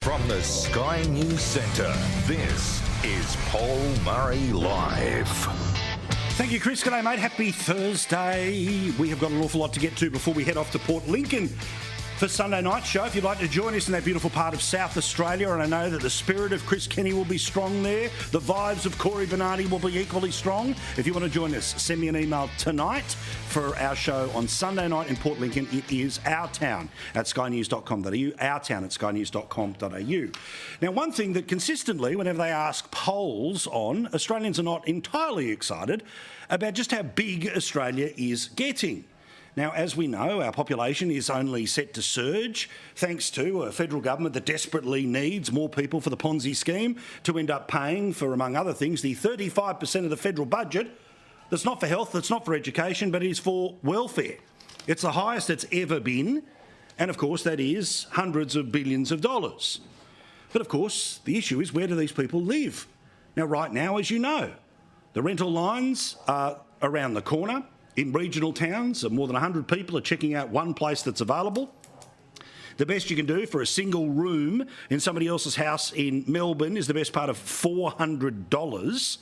From the Sky News Centre, this is Paul Murray Live. Thank you, Chris. G'day, mate. Happy Thursday. We have got an awful lot to get to before we head off to Port Lincoln for Sunday night show. If you'd like to join us in that beautiful part of South Australia, and I know that the spirit of Chris Kenny will be strong there, the vibes of Corey Bernardi will be equally strong. If you want to join us, send me an email tonight for our show on Sunday night in Port Lincoln. It is Our Town at skynews.com.au, Our Town at skynews.com.au. Now, one thing that consistently, whenever they ask polls on, Australians are not entirely excited about just how big Australia is getting. Now, as we know, our population is only set to surge thanks to a federal government that desperately needs more people for the Ponzi scheme to end up paying for, among other things, the 35% of the federal budget that's not for health, that's not for education, but is for welfare. It's the highest it's ever been, and of course that is hundreds of billions of dollars. But of course, the issue is, where do these people live? Now, right now, as you know, the rental lines are around the corner. In regional towns, more than 100 people are checking out one place that's available. The best you can do for a single room in somebody else's house in Melbourne is the best part of $400.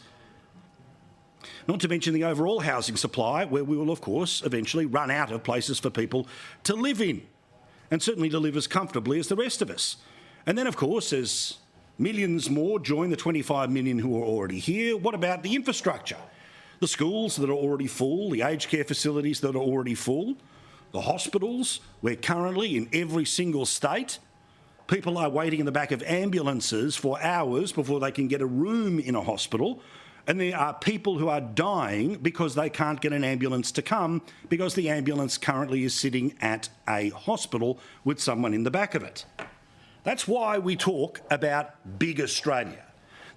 Not to mention the overall housing supply, where we will, of course, eventually run out of places for people to live in, and certainly to live as comfortably as the rest of us. And then, of course, as millions more join the 25 million who are already here, what about the infrastructure? The schools that are already full, the aged care facilities that are already full, the hospitals, where currently in every single state, people are waiting in the back of ambulances for hours before they can get a room in a hospital. And there are people who are dying because they can't get an ambulance to come because the ambulance currently is sitting at a hospital with someone in the back of it. That's why we talk about big Australia.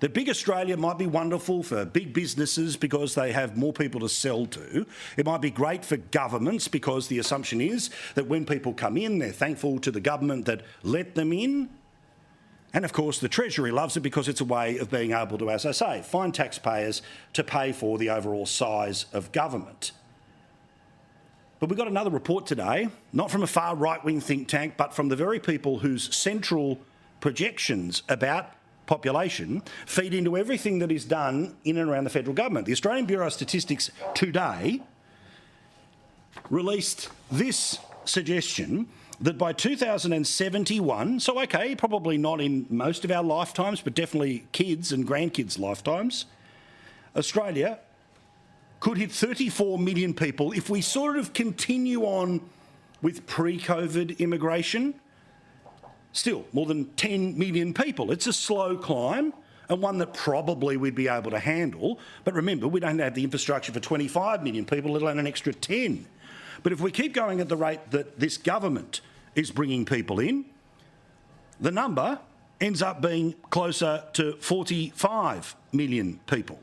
That big Australia might be wonderful for big businesses because they have more people to sell to. It might be great for governments because the assumption is that when people come in, they're thankful to the government that let them in. And of course, the Treasury loves it because it's a way of being able to, as I say, find taxpayers to pay for the overall size of government. But we've got another report today, not from a far right-wing think tank, but from the very people whose central projections about population feed into everything that is done in and around the federal government. The Australian Bureau of Statistics today released this suggestion that by 2071, so okay, probably not in most of our lifetimes, but definitely kids' and grandkids' lifetimes, Australia could hit 34 million people if we sort of continue on with pre-COVID immigration. Still, more than 10 million people. It's a slow climb, and one that probably we'd be able to handle. But remember, we don't have the infrastructure for 25 million people, let alone an extra 10. But if we keep going at the rate that this government is bringing people in, the number ends up being closer to 45 million people.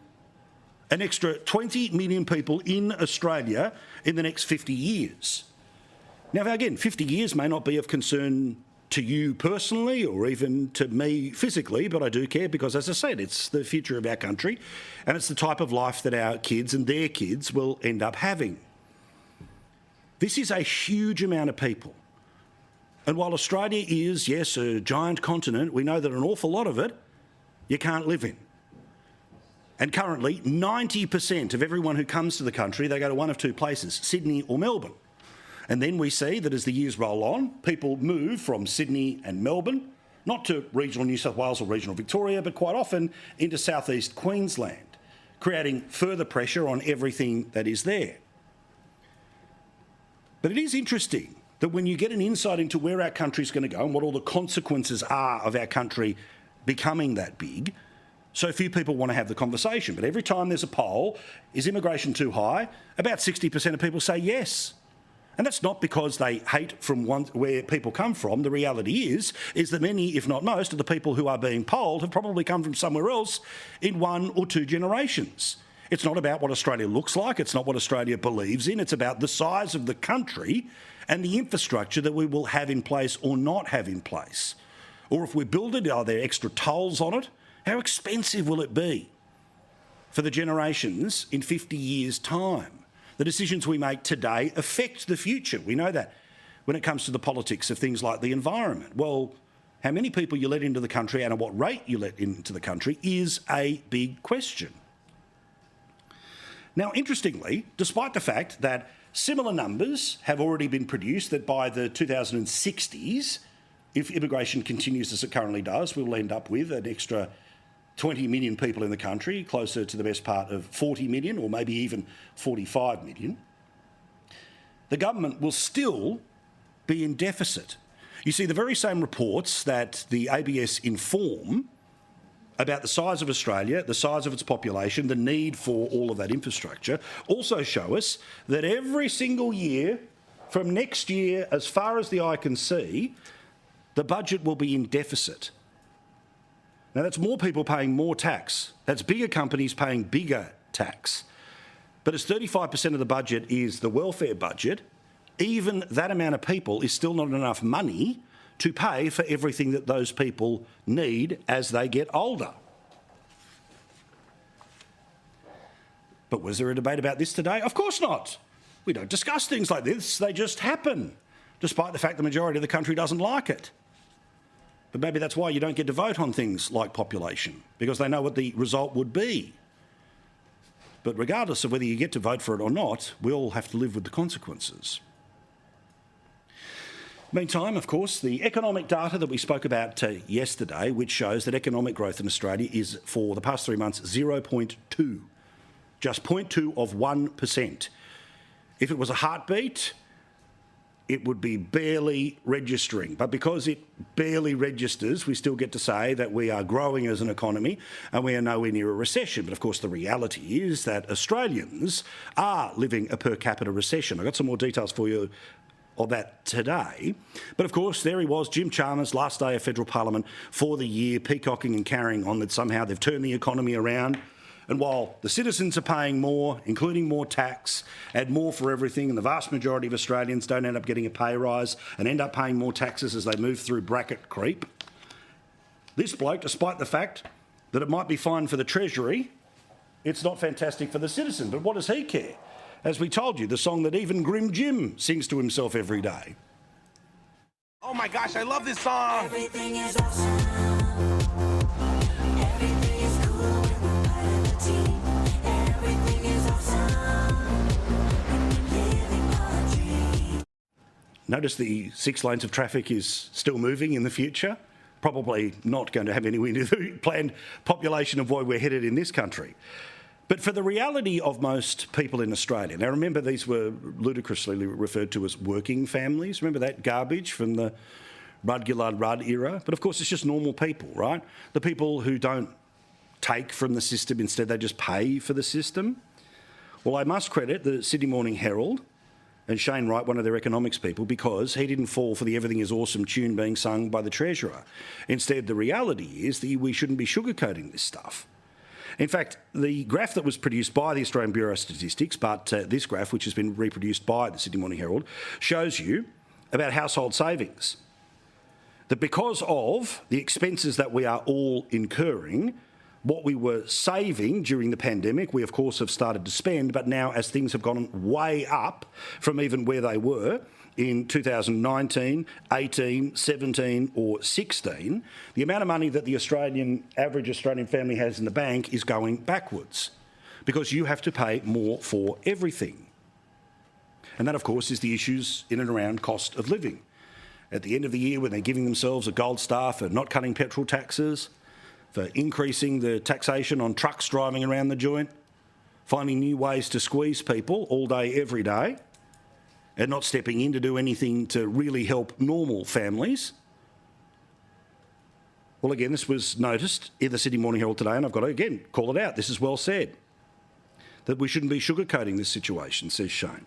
An extra 20 million people in Australia in the next 50 years. Now, again, 50 years may not be of concern to you personally or even to me physically, but I do care because, as I said, it's the future of our country and it's the type of life that our kids and their kids will end up having. This is a huge amount of people. And while Australia is, yes, a giant continent, we know that an awful lot of it you can't live in. And currently, 90% of everyone who comes to the country, they go to one of two places, Sydney or Melbourne. And then we see that as the years roll on, people move from Sydney and Melbourne, not to regional New South Wales or regional Victoria, but quite often into southeast Queensland, creating further pressure on everything that is there. But it is interesting that when you get an insight into where our country is going to go and what all the consequences are of our country becoming that big, so few people want to have the conversation. But every time there's a poll, is immigration too high? About 60% of people say yes. And that's not because they hate from where people come from. The reality is that many, if not most, of the people who are being polled have probably come from somewhere else in 1 or 2 generations. It's not about what Australia looks like. It's not what Australia believes in. It's about the size of the country and the infrastructure that we will have in place or not have in place. Or if we build it, are there extra tolls on it? How expensive will it be for the generations in 50 years' time? The decisions we make today affect the future. We know that when it comes to the politics of things like the environment. Well, how many people you let into the country and at what rate you let into the country is a big question. Now, interestingly, despite the fact that similar numbers have already been produced, that by the 2060s, if immigration continues as it currently does, we'll end up with an extra 20 million people in the country, closer to the best part of 40 million or maybe even 45 million. The government will still be in deficit. You see, the very same reports that the ABS inform about the size of Australia, the size of its population, the need for all of that infrastructure, also show us that every single year, from next year as far as the eye can see, the budget will be in deficit. Now, that's more people paying more tax. That's bigger companies paying bigger tax. But as 35% of the budget is the welfare budget, even that amount of people is still not enough money to pay for everything that those people need as they get older. But was there a debate about this today? Of course not. We don't discuss things like this. They just happen, despite the fact the majority of the country doesn't like it. But maybe that's why you don't get to vote on things like population, because they know what the result would be. But regardless of whether you get to vote for it or not, we all have to live with the consequences. Meantime, of course, the economic data that we spoke about yesterday, which shows that economic growth in Australia is, for the past 3 months, 0.2. Just 0.2 of 1%. If it was a heartbeat, it would be barely registering. But because it barely registers, we still get to say that we are growing as an economy and we are nowhere near a recession. But of course, the reality is that Australians are living a per capita recession. I've got some more details for you of that today. But of course, there he was, Jim Chalmers, last day of federal parliament for the year, peacocking and carrying on that somehow they've turned the economy around. And while the citizens are paying more, including more tax, and more for everything, and the vast majority of Australians don't end up getting a pay rise and end up paying more taxes as they move through bracket creep, this bloke, despite the fact that it might be fine for the Treasury, it's not fantastic for the citizen. But what does he care? As we told you, the song that even Grim Jim sings to himself every day. Oh my gosh, I love this song. Everything is awesome. Everything is cool when we're part of the team. Everything is awesome. When we're living our dream. Notice the 6 lanes of traffic is still moving in the future. Probably not going to have anywhere near the planned population of where we're headed in this country. But for the reality of most people in Australia, now remember these were ludicrously referred to as working families. Remember that garbage from the Rudd-Gillard Rudd era? But of course it's just normal people, right? The people who don't take from the system, instead they just pay for the system. Well, I must credit the Sydney Morning Herald and Shane Wright, one of their economics people, because he didn't fall for the everything is awesome tune being sung by the Treasurer. Instead, the reality is that we shouldn't be sugarcoating this stuff. In fact, the graph that was produced by the Australian Bureau of Statistics, but this graph, which has been reproduced by the Sydney Morning Herald, shows you about household savings. That because of the expenses that we are all incurring, what we were saving during the pandemic, we of course have started to spend, but now as things have gone way up from even where they were in 2019, 18, 17 or 16, the amount of money that the average Australian family has in the bank is going backwards because you have to pay more for everything. And that, of course, is the issues in and around cost of living. At the end of the year, when they're giving themselves a gold star for not cutting petrol taxes, for increasing the taxation on trucks driving around the joint, finding new ways to squeeze people all day, every day, and not stepping in to do anything to really help normal families. Well, again, this was noticed in the Sydney Morning Herald today, and I've got to, again, call it out. This is well said, that we shouldn't be sugarcoating this situation, says Shane.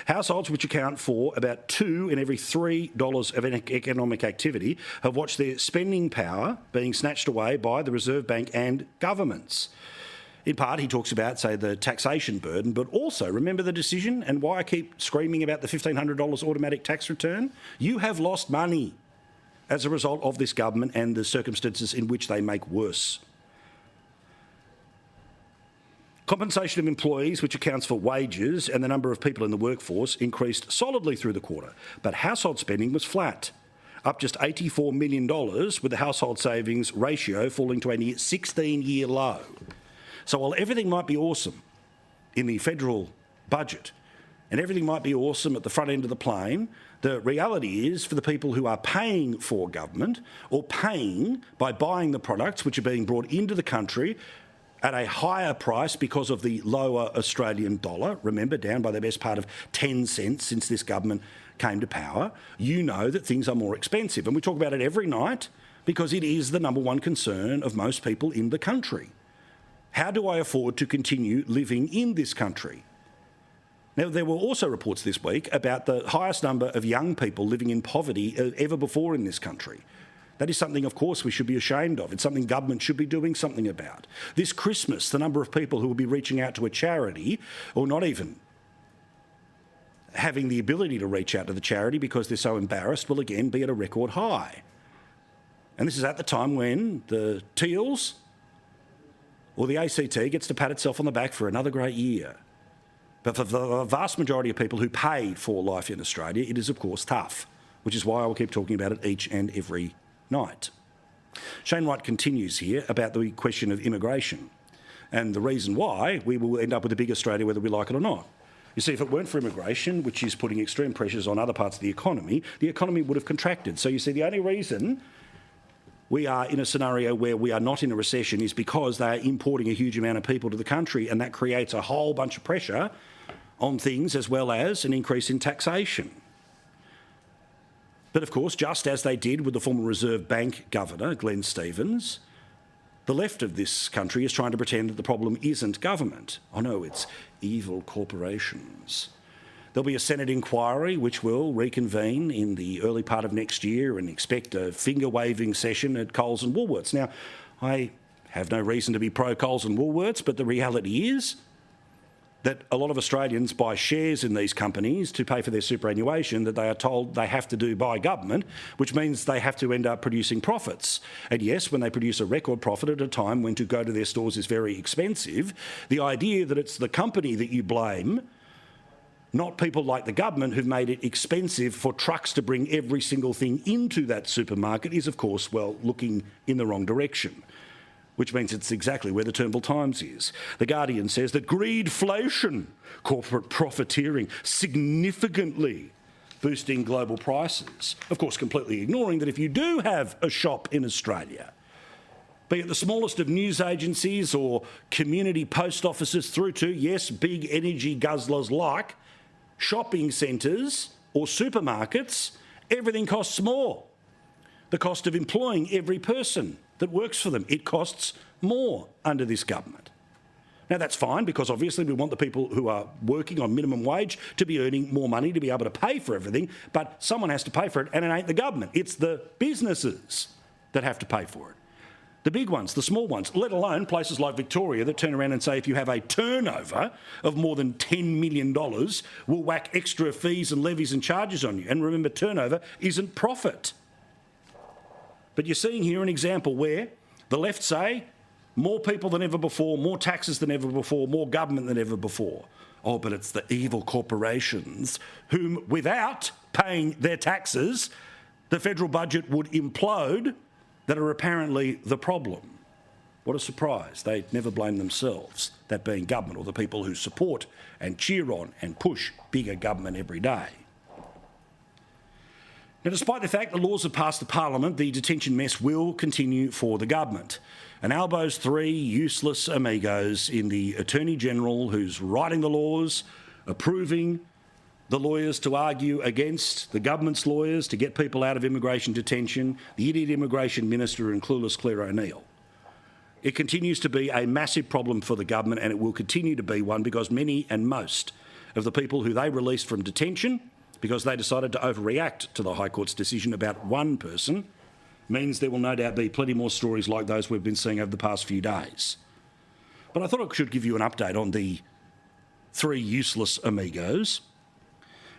Households which account for about $2 in every $3 of economic activity have watched their spending power being snatched away by the Reserve Bank and governments. In part, he talks about, say, the taxation burden, but also remember the decision and why I keep screaming about the $1,500 automatic tax return. You have lost money as a result of this government and the circumstances in which they make worse. Compensation of employees, which accounts for wages and the number of people in the workforce, increased solidly through the quarter, but household spending was flat. up just $84 million, with the household savings ratio falling to a near 16-year low. So while everything might be awesome in the federal budget and everything might be awesome at the front end of the plane, the reality is for the people who are paying for government or paying by buying the products which are being brought into the country at a higher price because of the lower Australian dollar, remember, down by the best part of 10 cents since this government came to power, you know that things are more expensive. And we talk about it every night because it is the number one concern of most people in the country. How do I afford to continue living in this country? Now, there were also reports this week about the highest number of young people living in poverty ever before in this country. That is something, of course, we should be ashamed of. It's something government should be doing something about. This Christmas, the number of people who will be reaching out to a charity, or not even having the ability to reach out to the charity because they're so embarrassed, will again be at a record high. And this is at the time when the Teals or the ACT gets to pat itself on the back for another great year. But for the vast majority of people who pay for life in Australia, it is, of course, tough, which is why I will keep talking about it each and every night. Shane Wright continues here about the question of immigration and the reason why we will end up with a big Australia whether we like it or not. You see, if it weren't for immigration, which is putting extreme pressures on other parts of the economy would have contracted. So you see, the only reason we are in a scenario where we are not in a recession is because they are importing a huge amount of people to the country, and that creates a whole bunch of pressure on things as well as an increase in taxation. But of course, just as they did with the former Reserve Bank Governor, Glenn Stevens, the left of this country is trying to pretend that the problem isn't government. Oh no, it's evil corporations. There'll be a Senate inquiry which will reconvene in the early part of next year and expect a finger-waving session at Coles and Woolworths. Now, I have no reason to be pro-Coles and Woolworths, but the reality is that a lot of Australians buy shares in these companies to pay for their superannuation that they are told they have to do by government, which means they have to end up producing profits. And yes, when they produce a record profit at a time when to go to their stores is very expensive, the idea that it's the company that you blame, not people like the government who've made it expensive for trucks to bring every single thing into that supermarket is, of course, well, looking in the wrong direction, which means it's exactly where the Turnbull Times is. The Guardian says that greedflation, corporate profiteering, significantly boosting global prices. Of course, completely ignoring that if you do have a shop in Australia, be it the smallest of news agencies or community post offices through to, yes, big energy guzzlers like shopping centres or supermarkets, everything costs more. The cost of employing every person that works for them, it costs more under this government. Now that's fine because obviously we want the people who are working on minimum wage to be earning more money to be able to pay for everything, but someone has to pay for it and it ain't the government, it's the businesses that have to pay for it. The big ones, the small ones, let alone places like Victoria that turn around and say if you have a turnover of more than $10 million, we'll whack extra fees and levies and charges on you. And remember, turnover isn't profit. But you're seeing here an example where the left say more people than ever before, more taxes than ever before, more government than ever before. Oh, but it's the evil corporations whom, without paying their taxes, the federal budget would implode that are apparently the problem. What a surprise. They never blame themselves, that being government or the people who support and cheer on and push bigger government every day. Now, despite the fact the laws have passed the Parliament, the detention mess will continue for the government. And Albo's three useless amigos in the Attorney-General who's writing the laws, approving the lawyers to argue against the government's lawyers to get people out of immigration detention, the idiot immigration minister and clueless Claire O'Neill. It continues to be a massive problem for the government and it will continue to be one because many and most of the people who they released from detention because they decided to overreact to the High Court's decision about one person means there will no doubt be plenty more stories like those we've been seeing over the past few days. But I thought I should give you an update on the three useless amigos.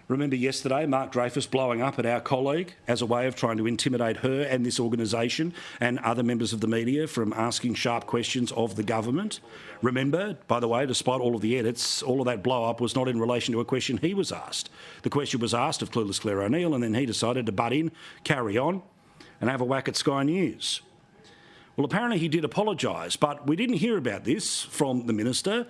Remember yesterday, Mark Dreyfus blowing up at our colleague as a way of trying to intimidate her and this organisation and other members of the media from asking sharp questions of the government. Remember, by the way, despite all of the edits, all of that blow-up was not in relation to a question he was asked. The question was asked of clueless Claire O'Neill, and then he decided to butt in, carry on, and have a whack at Sky News. Well, apparently he did apologise, but we didn't hear about this from the minister.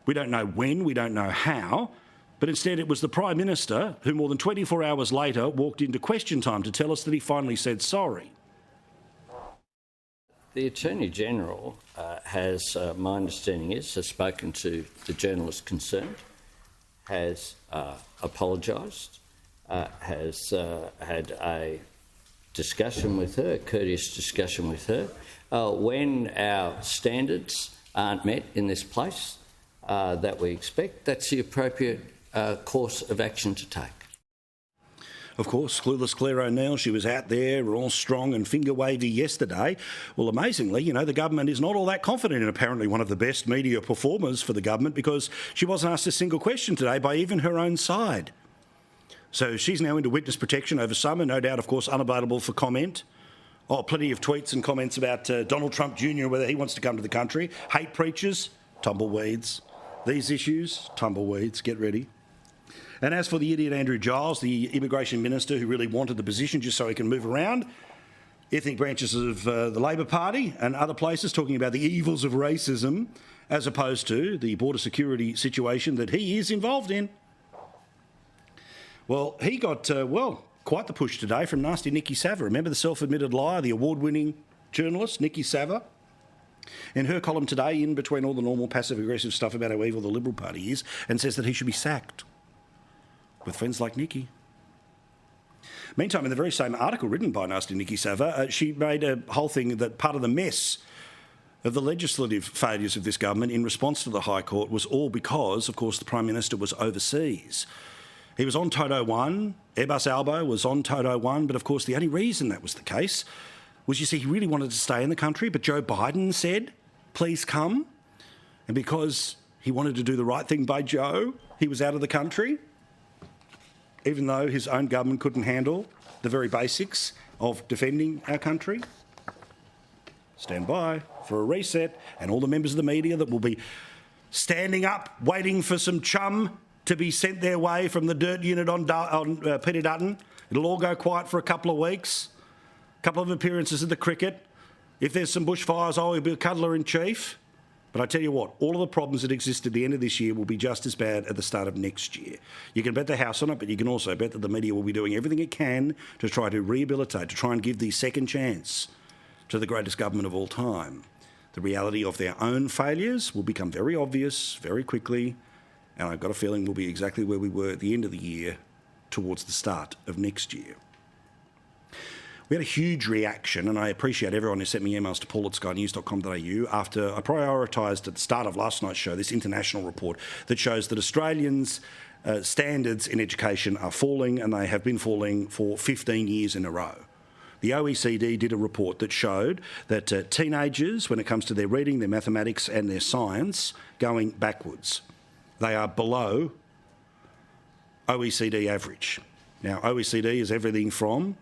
We don't know when, we don't know how. But instead it was the Prime Minister who more than 24 hours later walked into question time to tell us that he finally said sorry. The Attorney-General has, my understanding is, has spoken to the journalist concerned, has apologised, has had a discussion with her, a courteous discussion with her. When our standards aren't met in this place that we expect, that's the appropriate course of action to take. Of course, clueless Claire O'Neill, she was out there all strong and finger-wavy yesterday. Well, amazingly, you know, the government is not all that confident in apparently one of the best media performers for the government because she wasn't asked a single question today by even her own side. So she's now into witness protection over summer, no doubt, of course, unavailable for comment. Oh, plenty of tweets and comments about Donald Trump Jr., whether he wants to come to the country. Hate preachers, tumbleweeds. These issues, tumbleweeds, get ready. And as for the idiot Andrew Giles, the immigration minister who really wanted the position just so he can move around, ethnic branches of the Labor Party and other places talking about the evils of racism as opposed to the border security situation that he is involved in. Well, he got, quite the push today from nasty Nikki Sava. Remember the self-admitted liar, the award-winning journalist, Nikki Sava? In her column today, in between all the normal passive-aggressive stuff about how evil the Liberal Party is, and says that he should be sacked with friends like Nikki. Meantime, in the very same article written by nasty Nikki Sava, she made a whole thing that part of the mess of the legislative failures of this government in response to the High Court was all because, of course, the Prime Minister was overseas. He was on Toto 1, Airbus Albo was on Toto 1, but of course the only reason that was the case was, you see, he really wanted to stay in the country, but Joe Biden said, please come. And because he wanted to do the right thing by Joe, he was out of the country, even though his own government couldn't handle the very basics of defending our country. Stand by for a reset, and all the members of the media that will be standing up, waiting for some chum to be sent their way from the dirt unit on Peter Dutton. It'll all go quiet for a couple of weeks, a couple of appearances at the cricket. If there's some bushfires, he'll be a cuddler-in-chief. But I tell you what, all of the problems that exist at the end of this year will be just as bad at the start of next year. You can bet the house on it, but you can also bet that the media will be doing everything it can to try to rehabilitate, to try and give the second chance to the greatest government of all time. The reality of their own failures will become very obvious very quickly, and I've got a feeling we'll be exactly where we were at the end of the year towards the start of next year. We had a huge reaction, and I appreciate everyone who sent me emails to paul@skynews.com.au after I prioritised at the start of last night's show this international report that shows that Australians' standards in education are falling, and they have been falling for 15 years in a row. The OECD did a report that showed that teenagers, when it comes to their reading, their mathematics and their science, going backwards. They are below OECD average. Now, OECD is everything from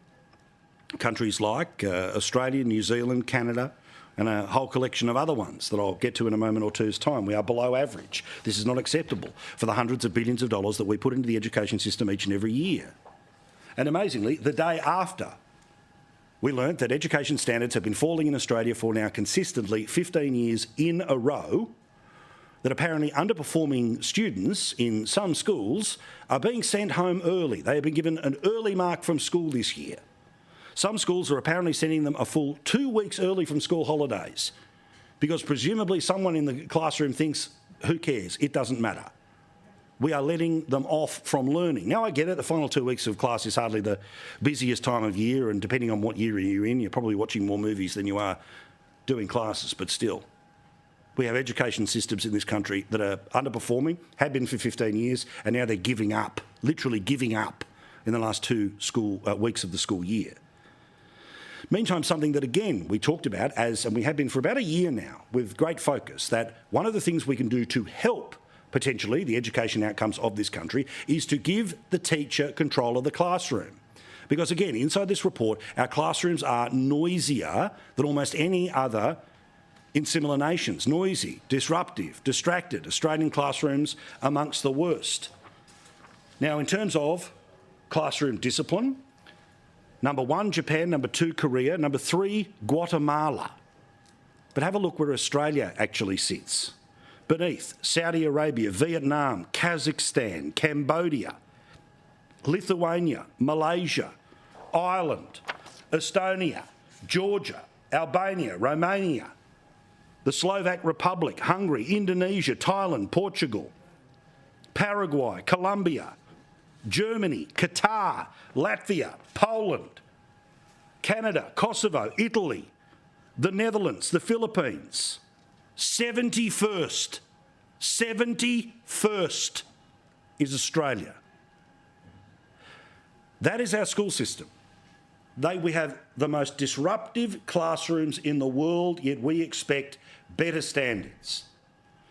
countries like Australia, New Zealand, Canada, and a whole collection of other ones that I'll get to in a moment or two's time. We are below average. This is not acceptable for the hundreds of billions of dollars that we put into the education system each and every year. And amazingly, the day after we learnt that education standards have been falling in Australia for now consistently 15 years in a row, that apparently underperforming students in some schools are being sent home early. They have been given an early mark from school this year. Some schools are apparently sending them a full 2 weeks early from school holidays because presumably someone in the classroom thinks, who cares, it doesn't matter. We are letting them off from learning. Now, I get it, the final 2 weeks of class is hardly the busiest time of year, and depending on what year you're in, you're probably watching more movies than you are doing classes, but still. We have education systems in this country that are underperforming, have been for 15 years, and now they're giving up, literally giving up in the last 2 weeks of the school year. Meantime, something that, again, we talked about and we have been for about a year now with great focus, that one of the things we can do to help potentially, the education outcomes of this country, is to give the teacher control of the classroom. Because again, inside this report, our classrooms are noisier than almost any other in similar nations. Noisy, disruptive, distracted. Australian classrooms amongst the worst. Now, in terms of classroom discipline, number 1, Japan, number 2, Korea, number 3, Guatemala. But have a look where Australia actually sits. Beneath, Saudi Arabia, Vietnam, Kazakhstan, Cambodia, Lithuania, Malaysia, Ireland, Estonia, Georgia, Albania, Romania, the Slovak Republic, Hungary, Indonesia, Thailand, Portugal, Paraguay, Colombia, Germany, Qatar, Latvia, Poland, Canada, Kosovo, Italy, the Netherlands, the Philippines. 71st. 71st is Australia. That is our school system. We have the most disruptive classrooms in the world, yet we expect better standards.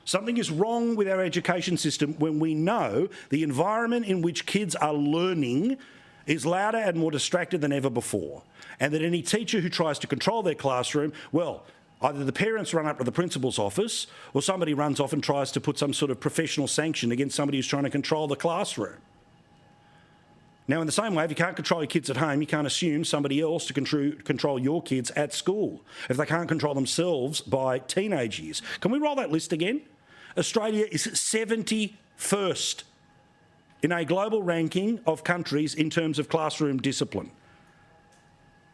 Something is wrong with our education system when we know the environment in which kids are learning is louder and more distracted than ever before, and that any teacher who tries to control their classroom, well, either the parents run up to the principal's office or somebody runs off and tries to put some sort of professional sanction against somebody who's trying to control the classroom. Now, in the same way, if you can't control your kids at home, you can't assume somebody else to control your kids at school, if they can't control themselves by teenage years. Can we roll that list again? Australia is 71st in a global ranking of countries in terms of classroom discipline.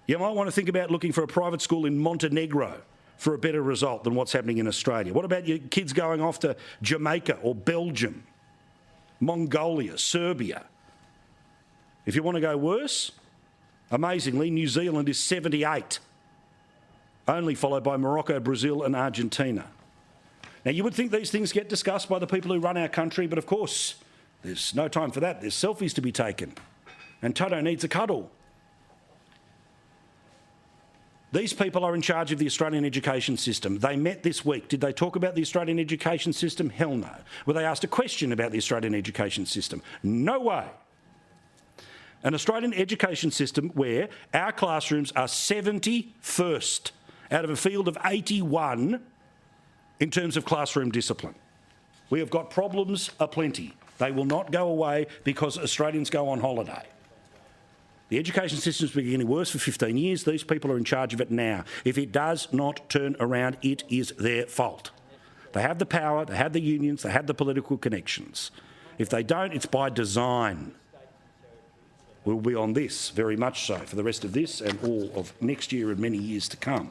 You might want to think about looking for a private school in Montenegro for a better result than what's happening in Australia. What about your kids going off to Jamaica or Belgium, Mongolia, Serbia? If you want to go worse, amazingly, New Zealand is 78, only followed by Morocco, Brazil and Argentina. Now, you would think these things get discussed by the people who run our country, but of course, there's no time for that. There's selfies to be taken, and Toto needs a cuddle. These people are in charge of the Australian education system. They met this week. Did they talk about the Australian education system? Hell no. Were they asked a question about the Australian education system? No way. An Australian education system where our classrooms are 71st out of a field of 81 in terms of classroom discipline. We have got problems aplenty. They will not go away because Australians go on holiday. The education system's been getting worse for 15 years. These people are in charge of it now. If it does not turn around, it is their fault. They have the power, they have the unions, they have the political connections. If they don't, it's by design. We'll be on this, very much so, for the rest of this and all of next year and many years to come.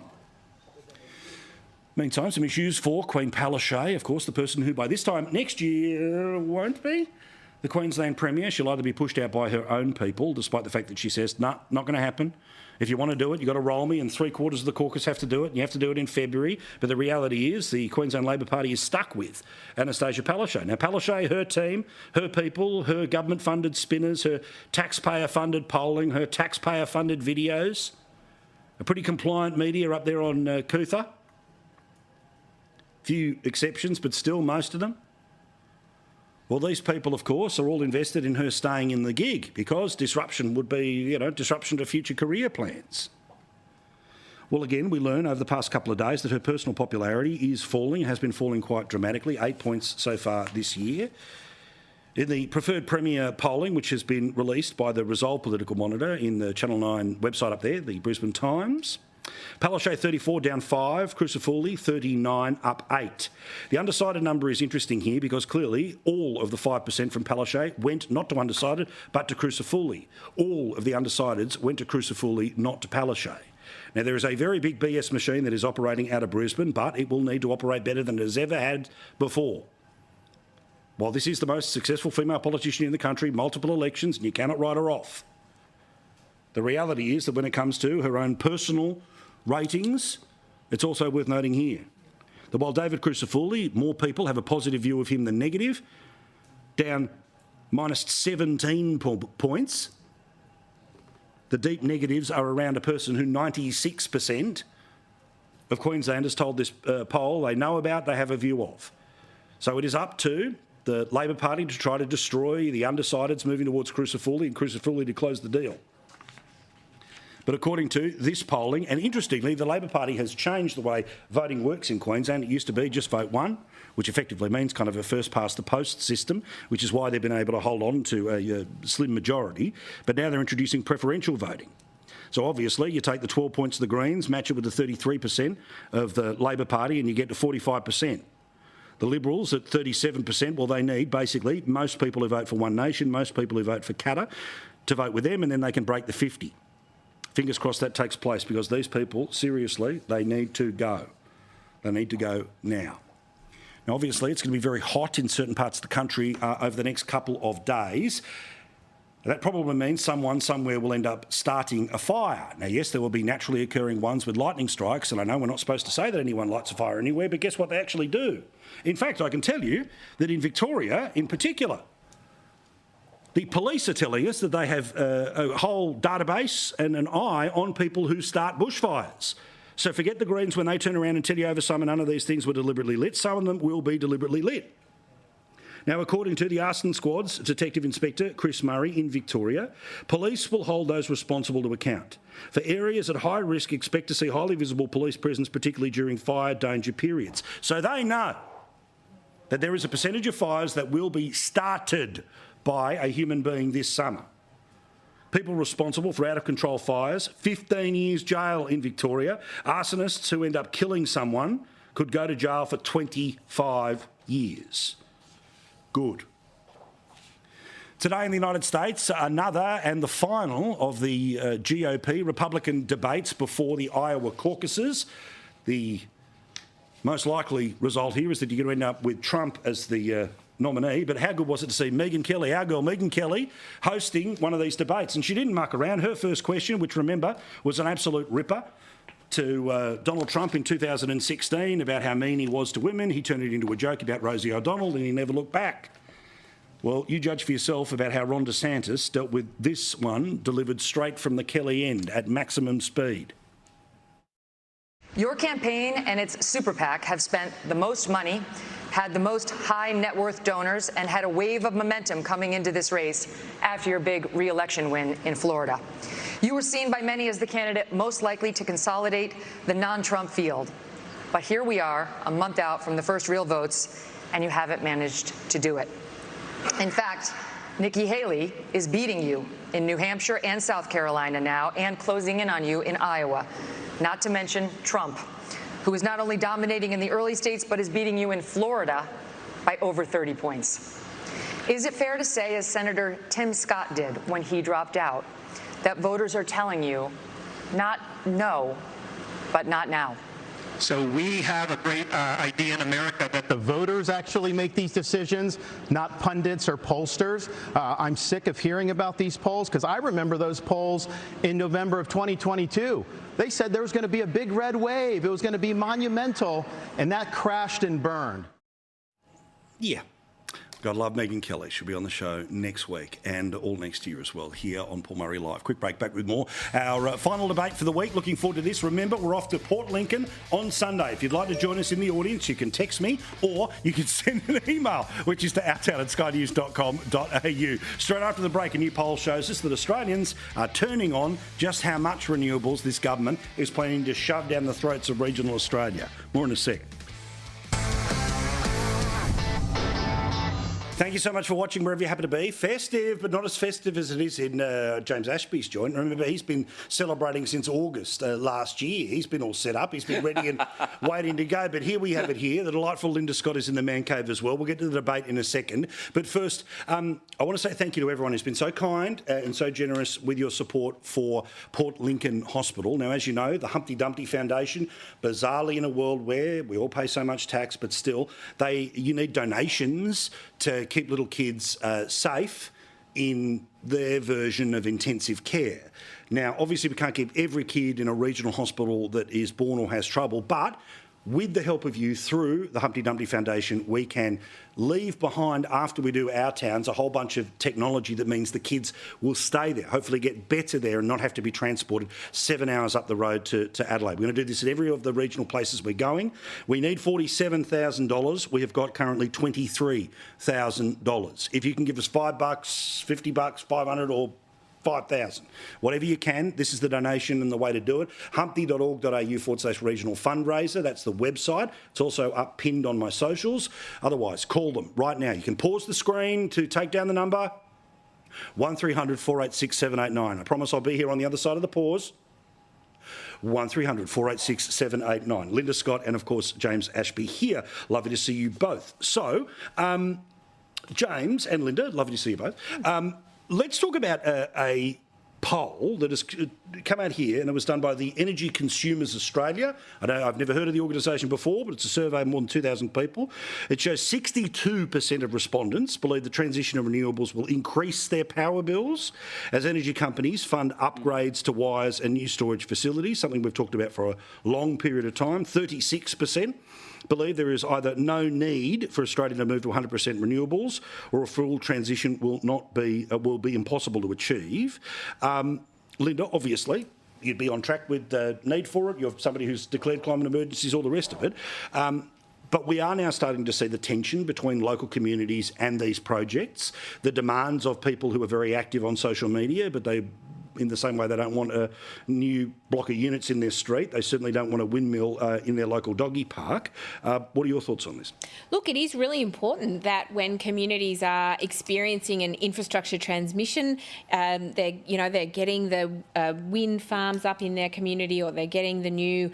Meantime, some issues for Queen Palaszczuk, of course, the person who by this time next year won't be the Queensland Premier. She'll either be pushed out by her own people, despite the fact that she says, nah, not going to happen. If you want to do it, you've got to roll me, and 3/4 of the caucus have to do it, and you have to do it in February. But the reality is the Queensland Labor Party is stuck with Anastasia Palaszczuk. Now, Palaszczuk, her team, her people, her government-funded spinners, her taxpayer-funded polling, her taxpayer-funded videos, a pretty compliant media up there on Cootha. Few exceptions, but still most of them. Well, these people, of course, are all invested in her staying in the gig because disruption would be, disruption to future career plans. Well, again, we learn over the past couple of days that her personal popularity is falling, has been falling quite dramatically, 8 points so far this year. In the preferred Premier polling, which has been released by the Resolve Political Monitor in the Channel 9 website up there, the Brisbane Times, Palaszczuk 34 down 5, Crucifulli 39 up 8. The undecided number is interesting here because clearly all of the 5% from Palaszczuk went not to undecided but to Crucifulli. All of the undecideds went to Crucifulli, not to Palaszczuk. Now, there is a very big BS machine that is operating out of Brisbane, but it will need to operate better than it has ever had before. While this is the most successful female politician in the country, multiple elections, and you cannot write her off. The reality is that when it comes to her own personal ratings, it's also worth noting here that while David Crucifulli, more people have a positive view of him than negative, down minus 17 points, the deep negatives are around a person who 96% of Queenslanders told this poll they know about, they have a view of. So it is up to the Labor Party to try to destroy the undecideds moving towards Crucifulli and Crucifulli to close the deal. But according to this polling, and interestingly, the Labor Party has changed the way voting works in Queensland. It used to be just vote one, which effectively means kind of a first-past-the-post system, which is why they've been able to hold on to a slim majority. But now they're introducing preferential voting. So obviously, you take the 12 points of the Greens, match it with the 33% of the Labor Party, and you get to 45%. The Liberals at 37%, well, they need basically most people who vote for One Nation, most people who vote for Qatar to vote with them, and then they can break the 50. Fingers crossed that takes place, because these people, seriously, they need to go. They need to go now. Now, obviously, it's going to be very hot in certain parts of the country over the next couple of days. That probably means someone somewhere will end up starting a fire. Now, yes, there will be naturally occurring ones with lightning strikes, and I know we're not supposed to say that anyone lights a fire anywhere, but guess what they actually do? In fact, I can tell you that in Victoria, in particular, the police are telling us that they have a whole database and an eye on people who start bushfires. So forget the Greens when they turn around and tell you over summer none of these things were deliberately lit. Some of them will be deliberately lit. Now, according to the Arson Squad's Detective Inspector Chris Murray in Victoria, police will hold those responsible to account. For areas at high risk, expect to see highly visible police presence, particularly during fire danger periods. So they know that there is a percentage of fires that will be started by a human being this summer. People responsible for out-of-control fires, 15 years jail in Victoria. Arsonists who end up killing someone could go to jail for 25 years. Good. Today in the United States, another and the final of the GOP Republican debates before the Iowa caucuses. The most likely result here is that you're going to end up with Trump as the nominee, but how good was it to see Megyn Kelly, our girl Megyn Kelly, hosting one of these debates? And she didn't muck around. Her first question, which remember was an absolute ripper to Donald Trump in 2016 about how mean he was to women. He turned it into a joke about Rosie O'Donnell and he never looked back. Well, you judge for yourself about how Ron DeSantis dealt with this one, delivered straight from the Kelly end at maximum speed. Your campaign and its super PAC have spent the most money, had the most high net worth donors, and had a wave of momentum coming into this race after your big re-election win in Florida. You were seen by many as the candidate most likely to consolidate the non-Trump field. But here we are, a month out from the first real votes, and you haven't managed to do it. In fact, Nikki Haley is beating you in New Hampshire and South Carolina now, and closing in on you in Iowa. Not to mention Trump, who is not only dominating in the early states, but is beating you in Florida by over 30 points. Is it fair to say, as Senator Tim Scott did when he dropped out, that voters are telling you, not no, but not now? So we have a great idea in America that the voters actually make these decisions, not pundits or pollsters. I'm sick of hearing about these polls, because I remember those polls in November of 2022. They said there was going to be a big red wave. It was going to be monumental, and that crashed and burned. Yeah. Gotta love Megyn Kelly. She'll be on the show next week and all next year as well here on Paul Murray Live. Quick break, back with more. Our final debate for the week. Looking forward to this. Remember, we're off to Port Lincoln on Sunday. If you'd like to join us in the audience, you can text me or you can send an email, which is to outtown@skynews.com.au. Straight after the break, a new poll shows us that Australians are turning on just how much renewables this government is planning to shove down the throats of regional Australia. More in a sec. Thank you so much for watching wherever you happen to be. Festive, but not as festive as it is in James Ashby's joint. Remember, he's been celebrating since August last year. He's been all set up. He's been ready and waiting to go. But here we have it here. The delightful Linda Scott is in the man cave as well. We'll get to the debate in a second. But first, I want to say thank you to everyone who's been so kind and so generous with your support for Port Lincoln Hospital. Now, as you know, the Humpty Dumpty Foundation, bizarrely in a world where we all pay so much tax, but still, you need donations to keep little kids safe in their version of intensive care. Now, obviously, we can't keep every kid in a regional hospital that is born or has trouble, but with the help of you through the Humpty Dumpty Foundation, we can leave behind, after we do our towns, a whole bunch of technology that means the kids will stay there, hopefully get better there and not have to be transported 7 hours up the road to Adelaide. We're going to do this at every of the regional places we're going. We need $47,000. We have got currently $23,000. If you can give us $5, $50, $500 or 5,000. Whatever you can, this is the donation and the way to do it. humpty.org.au/regional fundraiser. That's the website. It's also up pinned on my socials. Otherwise, call them right now. You can pause the screen to take down the number 1300 486 789. I promise I'll be here on the other side of the pause. 1300 486 789. Linda Scott and, of course, James Ashby here. Lovely to see you both. So, James and Linda, lovely to see you both. Let's talk about a poll that has come out here, and it was done by the Energy Consumers Australia. I've never heard of the organisation before, but it's a survey of more than 2,000 people. It shows 62% of respondents believe the transition of renewables will increase their power bills as energy companies fund upgrades to wires and new storage facilities, something we've talked about for a long period of time. 36% believe there is either no need for Australia to move to 100% renewables, or a full transition will be impossible to achieve. Linda, obviously, you'd be on track with the need for it. You're somebody who's declared climate emergencies, all the rest of it. But we are now starting to see the tension between local communities and these projects, the demands of people who are very active on social media, but they, in the same way they don't want a new block of units in their street, they certainly don't want a windmill in their local doggy park. What are your thoughts on this? Look, it is really important that when communities are experiencing an infrastructure transmission, they're getting the wind farms up in their community, or they're getting the new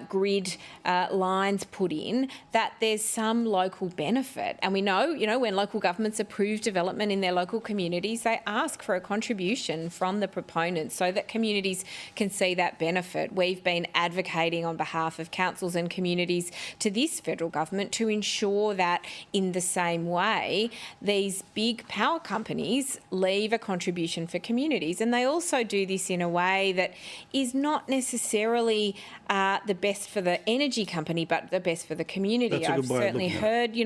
grid lines put in, that there's some local benefit. And we know, when local governments approve development in their local communities, they ask for a contribution from the proponents so that communities can see that benefit. We've been advocating on behalf of councils and communities to this federal government to ensure that in the same way these big power companies leave a contribution for communities, and they also do this in a way that is not necessarily the best for the energy company but the best for the community. I've certainly heard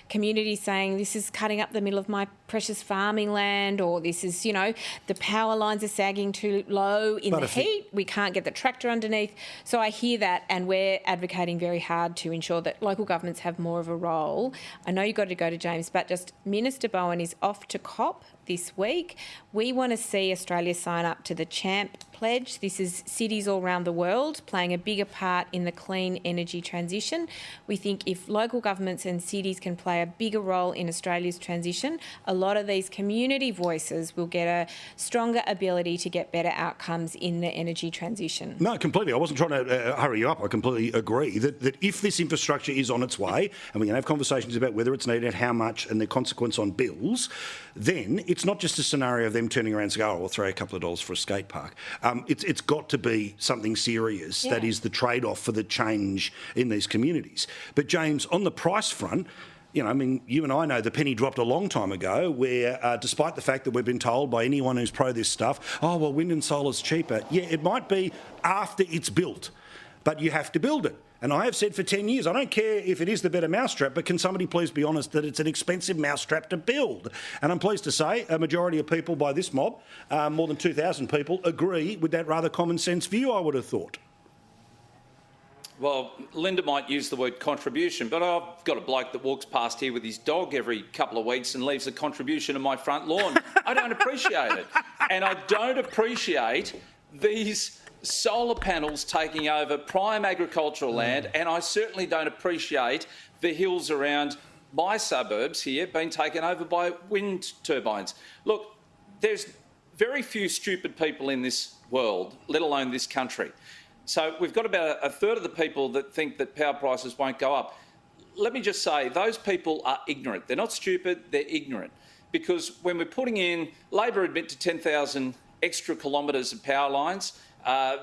communities saying this is cutting up the middle of my precious farming land, or this is the power lines are sagging too low in the heat, we can't get the tractor underneath. So I hear that, and we're advocating very hard to ensure that local governments have more of a role. I know you've got to go to James, but just Minister Bowen is off to COP this week. We want to see Australia sign up to the CHAMP pledge. This is cities all around the world playing a bigger part in the clean energy transition. We think if local governments and cities can play a bigger role in Australia's transition, a lot of these community voices will get a stronger ability to get better outcomes in the energy transition. No, completely. I wasn't trying to hurry you up. I completely agree that if this infrastructure is on its way, and we can have conversations about whether it's needed, how much, and the consequence on bills, then it's not just a scenario of them turning around and saying, oh, we'll throw a couple of dollars for a skate park. It's got to be something serious that is the trade-off for the change in these communities. But James, on the price front, you and I know the penny dropped a long time ago where, despite the fact that we've been told by anyone who's pro this stuff, oh, well, wind and solar's cheaper. Yeah, it might be after it's built, but you have to build it. And I have said for 10 years, I don't care if it is the better mousetrap, but can somebody please be honest that it's an expensive mousetrap to build? And I'm pleased to say a majority of people by this mob, more than 2,000 people, agree with that rather common sense view, I would have thought. Well, Linda might use the word contribution, but I've got a bloke that walks past here with his dog every couple of weeks and leaves a contribution in my front lawn. I don't appreciate it. And I don't appreciate these solar panels taking over prime agricultural land, and I certainly don't appreciate the hills around my suburbs here being taken over by wind turbines. Look, there's very few stupid people in this world, let alone this country. So we've got about a third of the people that think that power prices won't go up. Let me just say, those people are ignorant. They're not stupid, they're ignorant. Because when we're putting in, Labor admit to 10,000 extra kilometres of power lines. The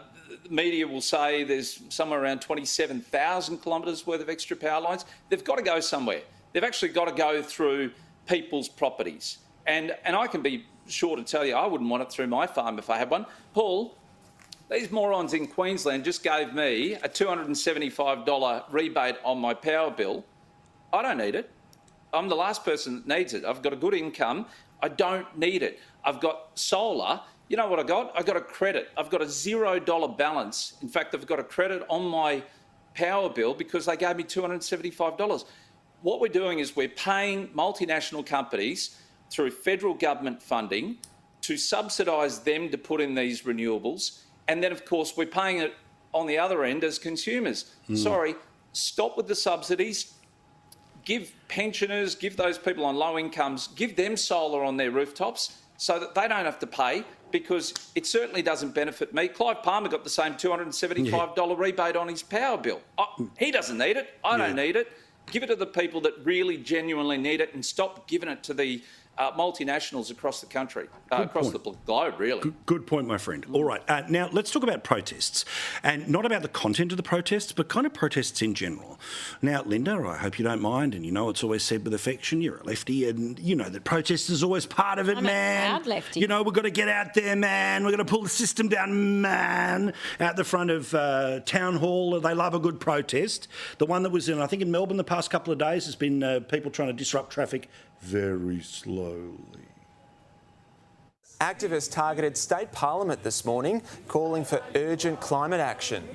media will say there's somewhere around 27,000 kilometres worth of extra power lines. They've got to go somewhere. They've actually got to go through people's properties. And I can be sure to tell you I wouldn't want it through my farm if I had one. Paul, These morons in Queensland just gave me a $275 rebate on my power bill. I don't need it. I'm the last person that needs it. I've got a good income. I don't need it. I've got solar. You know what I got? I got a credit. I've got a $0 balance. In fact, I've got a credit on my power bill because they gave me $275. What we're doing is we're paying multinational companies through federal government funding to subsidise them to put in these renewables. And then, of course, we're paying it on the other end as consumers. Sorry, stop with the subsidies. Give pensioners, give those people on low incomes, give them solar on their rooftops so that they don't have to pay, because it certainly doesn't benefit me. Clive Palmer got the same $275 rebate on his power bill. He doesn't need it. I don't need it. Give it to the people that really genuinely need it, and stop giving it to the multinationals across the country, across the globe, really. Good point, my friend. All right. Now, let's talk about protests, and not about the content of the protests, but kind of protests in general. Now, Linda, I hope you don't mind, and you know it's always said with affection, you're a lefty, and you know that protest is always part of it, man. I'm a proud lefty. You know, we've got to get out there, man. We've got to pull the system down, man. Out the front of Town Hall, they love a good protest. The one that was in, I think, in Melbourne the past couple of days has been people trying to disrupt traffic very slowly. Activists targeted state parliament this morning, calling for urgent climate action.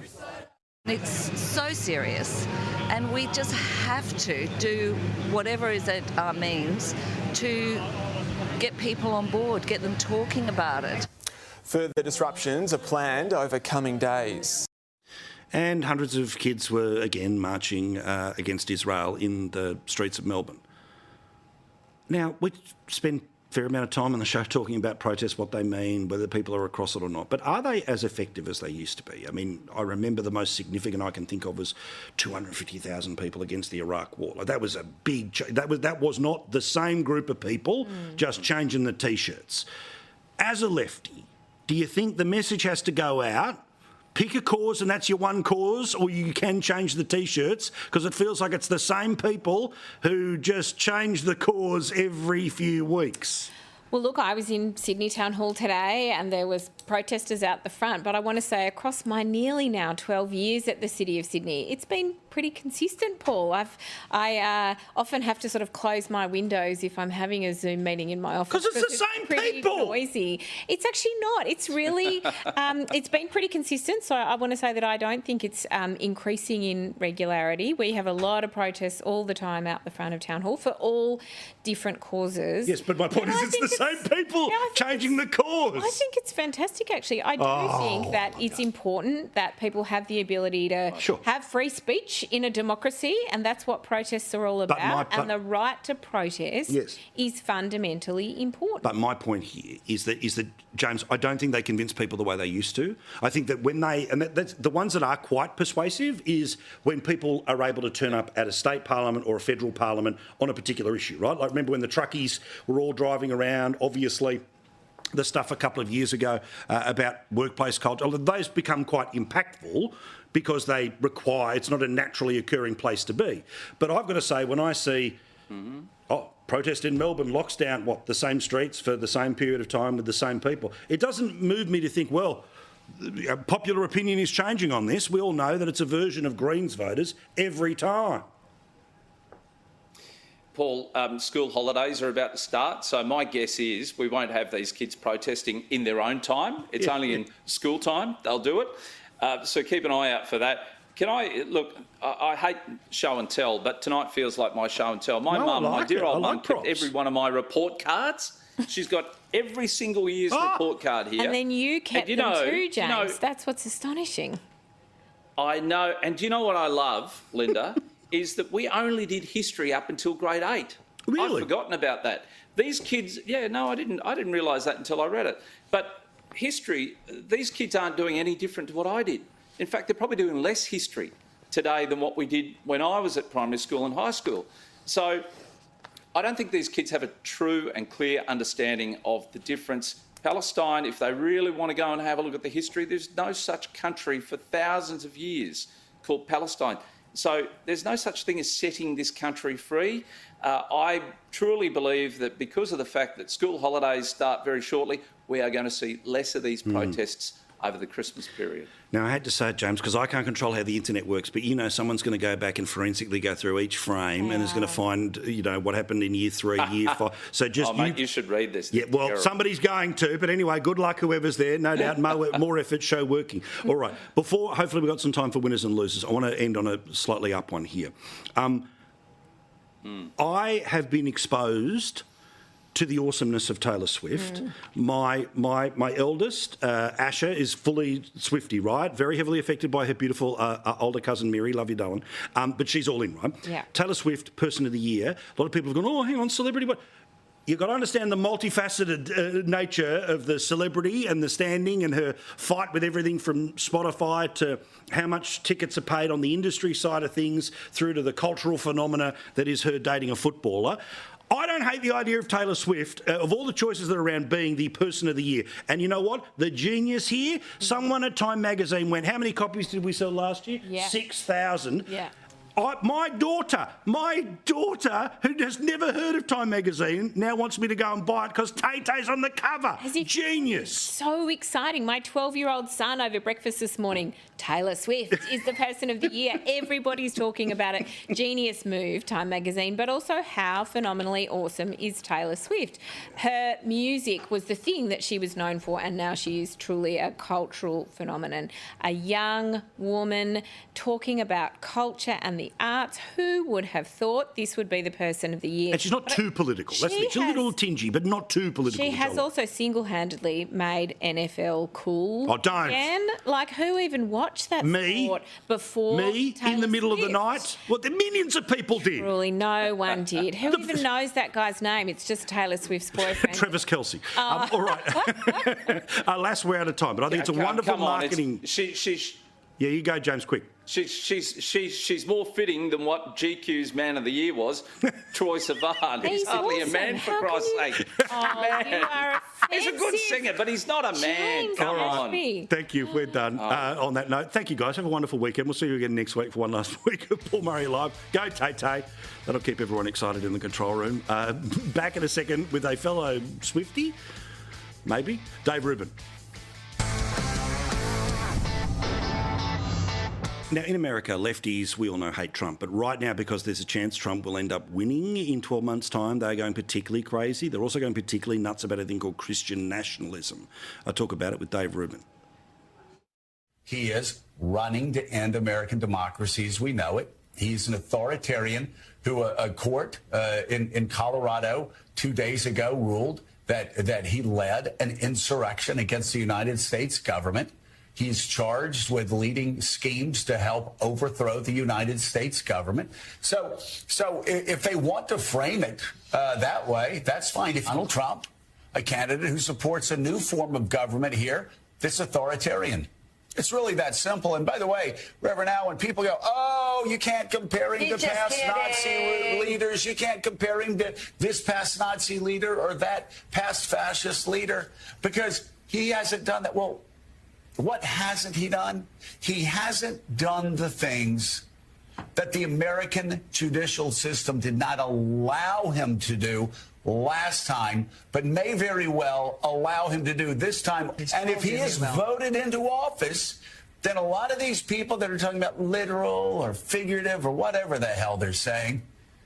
It's so serious, and we just have to do whatever is at our means to get people on board, get them talking about it. Further disruptions are planned over coming days. And hundreds of kids were again marching against Israel in the streets of Melbourne. Now, we spend a fair amount of time on the show talking about protests, what they mean, whether people are across it or not. But are they as effective as they used to be? I mean, I remember the most significant I can think of was 250,000 people against the Iraq War. Like, that was a big that was not the same group of people just changing the T-shirts. As a lefty, do you think the message has to go out? Pick a cause and that's your one cause, or you can change the T-shirts, because it feels like it's the same people who just change the cause every few weeks. Well, look, I was in Sydney Town Hall today and there was protesters out the front, but I want to say across my nearly now 12 years at the City of Sydney, it's been pretty consistent, Paul. I often have to sort of close my windows if I'm having a Zoom meeting in my office. Because it's the same pretty people. Noisy. It's actually not. It's really, it's been pretty consistent. So I want to say that I don't think it's increasing in regularity. We have a lot of protests all the time out the front of Town Hall for all different causes. Yes, but my point is it's the same people changing the cause. I think it's fantastic, actually. I do think that it's important that people have the ability to have free speech in a democracy, and that's what protests are all about. And the right to protest is fundamentally important. But my point here is that James, I don't think they convince people the way they used to. I think that when that's the ones that are quite persuasive is when people are able to turn up at a state parliament or a federal parliament on a particular issue, right? Like, remember when the truckies were all driving around, obviously the stuff a couple of years ago about workplace culture, those become quite impactful because they require, it's not a naturally occurring place to be. But I've got to say, when I see, protest in Melbourne locks down, the same streets for the same period of time with the same people, it doesn't move me to think, well, popular opinion is changing on this. We all know that it's a version of Greens voters every time. Paul, school holidays are about to start, so my guess is we won't have these kids protesting in their own time. It's only in school time they'll do it. So keep an eye out for that. Can I, look, I hate show and tell, but tonight feels like my show and tell. My mum, my dear old mum, kept every one of my report cards. She's got every single year's report card here. And then you kept them too, James. That's what's astonishing. I know. And do you know what I love, Linda? is that we only did history up until grade 8. Really? I've forgotten about that. These kids, I didn't realise that until I read it. But history, these kids aren't doing any different to what I did. In fact, they're probably doing less history today than what we did when I was at primary school and high school. So I don't think these kids have a true and clear understanding of the difference. Palestine, if they really want to go and have a look at the history, there's no such country for thousands of years called Palestine. So there's no such thing as setting this country free. I truly believe that because of the fact that school holidays start very shortly, we are going to see less of these protests over the Christmas period. Now, I had to say it, James, because I can't control how the internet works, but, someone's going to go back and forensically go through each frame and is going to find, what happened in year 3, year 5. So just mate, you should read this. Yeah, well, somebody's going to, but anyway, good luck whoever's there. No doubt, more effort, show working. All right, before, hopefully we've got some time for winners and losers, I want to end on a slightly up one here. I have been exposed to the awesomeness of Taylor Swift. My eldest, Asher, is fully Swiftie, right? Very heavily affected by her beautiful older cousin Mary, love you, darling. But she's all in, right? Yeah. Taylor Swift, Person of the Year. A lot of people have gone, oh, hang on, celebrity, but you've got to understand the multifaceted nature of the celebrity and the standing and her fight with everything from Spotify to how much tickets are paid on the industry side of things through to the cultural phenomena that is her dating a footballer. I don't hate the idea of Taylor Swift, of all the choices that are around, being the Person of the Year. And you know what? The genius here, someone at Time Magazine went, how many copies did we sell last year? Yeah. 6,000. Yeah. My daughter, who has never heard of Time Magazine, now wants me to go and buy it because Tay-Tay's on the cover. Genius. So exciting. My 12-year-old son over breakfast this morning, Taylor Swift is the Person of the Year. Everybody's talking about it. Genius move, Time Magazine, but also how phenomenally awesome is Taylor Swift. Her music was the thing that she was known for, and now she is truly a cultural phenomenon. A young woman talking about culture and the arts. Who would have thought this would be the Person of the Year? And she's not too political. She's a little tingy, but not too political. She has also single-handedly made NFL cool. Oh, don't. Again, like, who even watched that sport before Me? Taylor In the middle Swift? of the night? Well, the millions of people did. Truly, no one did. Who even knows that guy's name? It's just Taylor Swift's boyfriend. Travis Kelce. All right. Alas, we're out of time, but I think it's a wonderful marketing... Yeah, you go, James, quick. She's more fitting than what GQ's Man of the Year was, Troye Sivan. He's hardly awesome. a man, for Christ's sake. You are He's a good singer, but he's not a man. James, Come must on. be. Thank you. We're done. On that note, thank you, guys. Have a wonderful weekend. We'll see you again next week for one last week of Paul Murray Live. Go, Tay-Tay. That'll keep everyone excited in the control room. Back in a second with a fellow Swiftie, maybe, Dave Rubin. Now, in America, lefties, we all know, hate Trump. But right now, because there's a chance Trump will end up winning in 12 months' time, they're going particularly crazy. They're also going particularly nuts about a thing called Christian nationalism. I talk about it with Dave Rubin. He is running to end American democracy as we know it. He's an authoritarian who a court in Colorado 2 days ago ruled that he led an insurrection against the United States government. He's charged with leading schemes to help overthrow the United States government. So if they want to frame it that way, that's fine. If Donald Trump, a candidate who supports a new form of government here, that's authoritarian. It's really that simple. And by the way, Reverend Al, when people go, oh, you can't compare him to past Nazi leaders, you can't compare him to this past Nazi leader or that past fascist leader, because he hasn't done that. Well, what hasn't he done? He hasn't done the things that the American judicial system did not allow him to do last time, but may very well allow him to do this time. And if he is voted into office, then a lot of these people that are talking about literal or figurative or whatever the hell they're saying,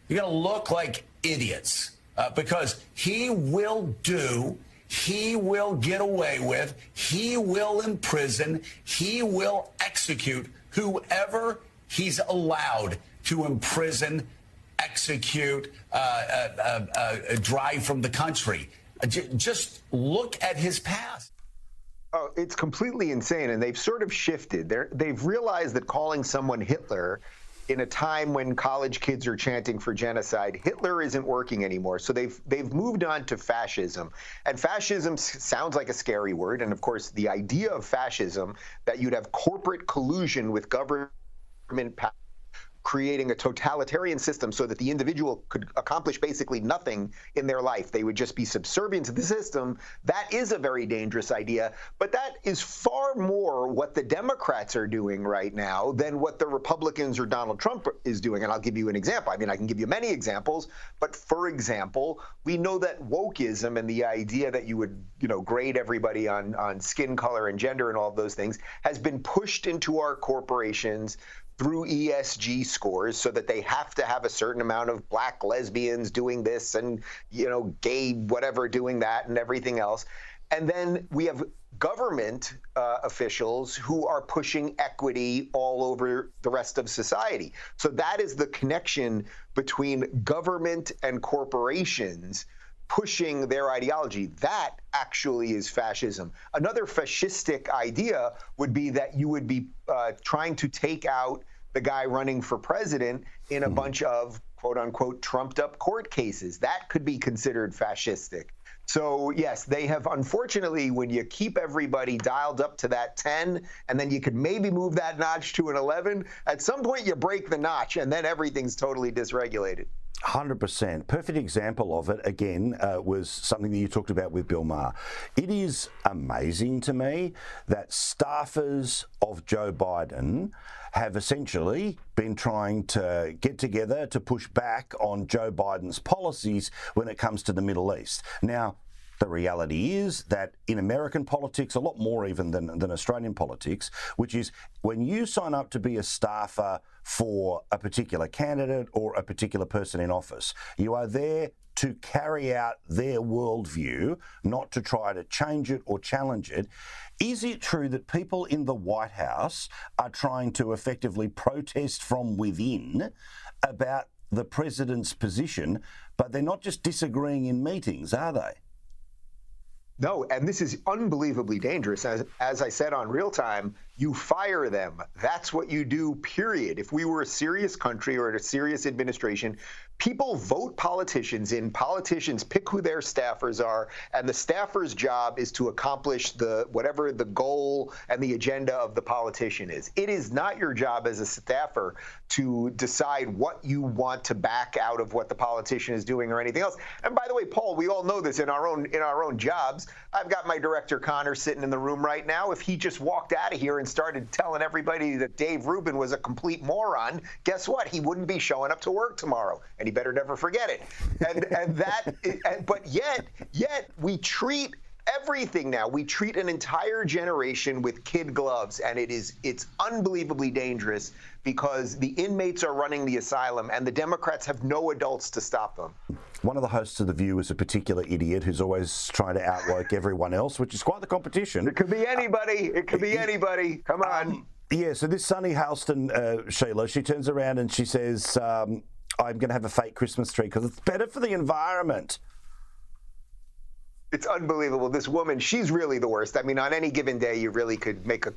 you're going to look like idiots because he will do, he will get away with, he will imprison, he will execute whoever he's allowed to imprison, execute, drive from the country. Just look at his past. Oh, it's completely insane, and they've sort of shifted. They've realized that calling someone Hitler in a time when college kids are chanting for genocide, Hitler isn't working anymore. So they've moved on to fascism. And fascism sounds like a scary word. And of course, the idea of fascism, that you'd have corporate collusion with government power creating a totalitarian system so that the individual could accomplish basically nothing in their life. They would just be subservient to the system. That is a very dangerous idea, but that is far more what the Democrats are doing right now than what the Republicans or Donald Trump is doing. And I'll give you an example. I mean, I can give you many examples, but for example, we know that wokeism and the idea that you would, grade everybody on skin color and gender and all of those things has been pushed into our corporations through ESG scores so that they have to have a certain amount of black lesbians doing this and, gay whatever doing that and everything else. And then we have government officials who are pushing equity all over the rest of society. So that is the connection between government and corporations pushing their ideology. That actually is fascism. Another fascistic idea would be that you would be trying to take out the guy running for president in a bunch of quote unquote trumped up court cases. That could be considered fascistic. So yes, they have, unfortunately, when you keep everybody dialed up to that 10, and then you could maybe move that notch to an 11, at some point you break the notch and then everything's totally dysregulated. 100%. Perfect example of it, again, was something that you talked about with Bill Maher. It is amazing to me that staffers of Joe Biden have essentially been trying to get together to push back on Joe Biden's policies when it comes to the Middle East. Now, the reality is that in American politics, a lot more even than Australian politics, which is when you sign up to be a staffer for a particular candidate or a particular person in office, you are there to carry out their worldview, not to try to change it or challenge it. Is it true that people in the White House are trying to effectively protest from within about the president's position, but they're not just disagreeing in meetings, are they? No, and this is unbelievably dangerous. As I said on Real Time, you fire them. That's what you do, period. If we were a serious country or a serious administration, people vote politicians in. Politicians pick who their staffers are, and the staffer's job is to accomplish whatever the goal and the agenda of the politician is. It is not your job as a staffer to decide what you want to back out of what the politician is doing or anything else. And by the way, Paul, we all know this in our own jobs. I've got my director Connor sitting in the room right now. If he just walked out of here and started telling everybody that Dave Rubin was a complete moron, guess what? He wouldn't be showing up to work tomorrow, and he better never forget it. But yet we treat everything now. We treat an entire generation with kid gloves, and it's unbelievably dangerous because the inmates are running the asylum, and the Democrats have no adults to stop them. One of the hosts of The View is a particular idiot who's always trying to outwork everyone else, which is quite the competition. It could be anybody. It could be anybody. Come on. Yeah, so this Sunny Halston, Sheila, she turns around and she says, I'm going to have a fake Christmas tree because it's better for the environment. It's unbelievable. This woman, she's really the worst. I mean, on any given day, you really could make a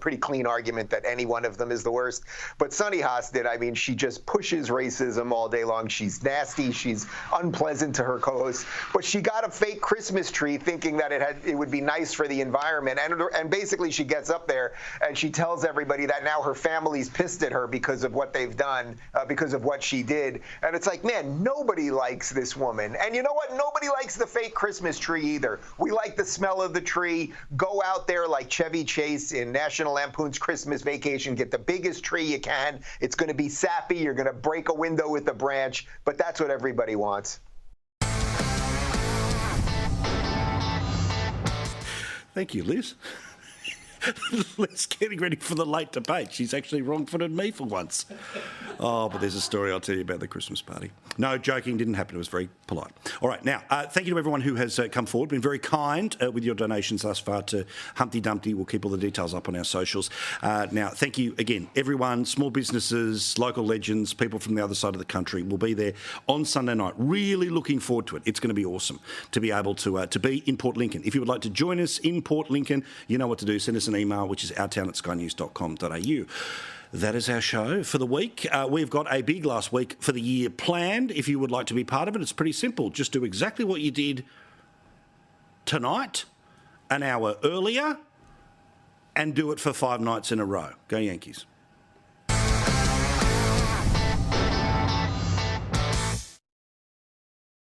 pretty clean argument that any one of them is the worst. But Sunny Hostin, I mean, she just pushes racism all day long. She's nasty. She's unpleasant to her co-hosts. But she got a fake Christmas tree thinking that it would be nice for the environment. And basically she gets up there and she tells everybody that now her family's pissed at her because of what they've done, because of what she did. And it's like, man, nobody likes this woman. And you know what? Nobody likes the fake Christmas tree either. We like the smell of the tree. Go out there like Chevy Chase in National Lampoon's Christmas Vacation. Get the biggest tree you can. It's going to be sappy. You're going to break a window with the branch. But that's what everybody wants. Thank you, Liz. Liz getting ready for the late debate. She's actually wrong-footed me for once. Oh, but there's a story I'll tell you about the Christmas party. No, joking, didn't happen. It was very polite. All right, now, thank you to everyone who has come forward, been very kind with your donations thus far to Humpty Dumpty. We'll keep all the details up on our socials. Now, thank you again, everyone, small businesses, local legends, people from the other side of the country will be there on Sunday night. Really looking forward to it. It's going to be awesome to be able to be in Port Lincoln. If you would like to join us in Port Lincoln, you know what to do. Send us an email, which is ourtown@skynews.com.au. That is our show for the week. We've got a big last week for the year planned. If you would like to be part of it, it's pretty simple. Just do exactly what you did tonight, an hour earlier, and do it for 5 nights in a row. Go Yankees.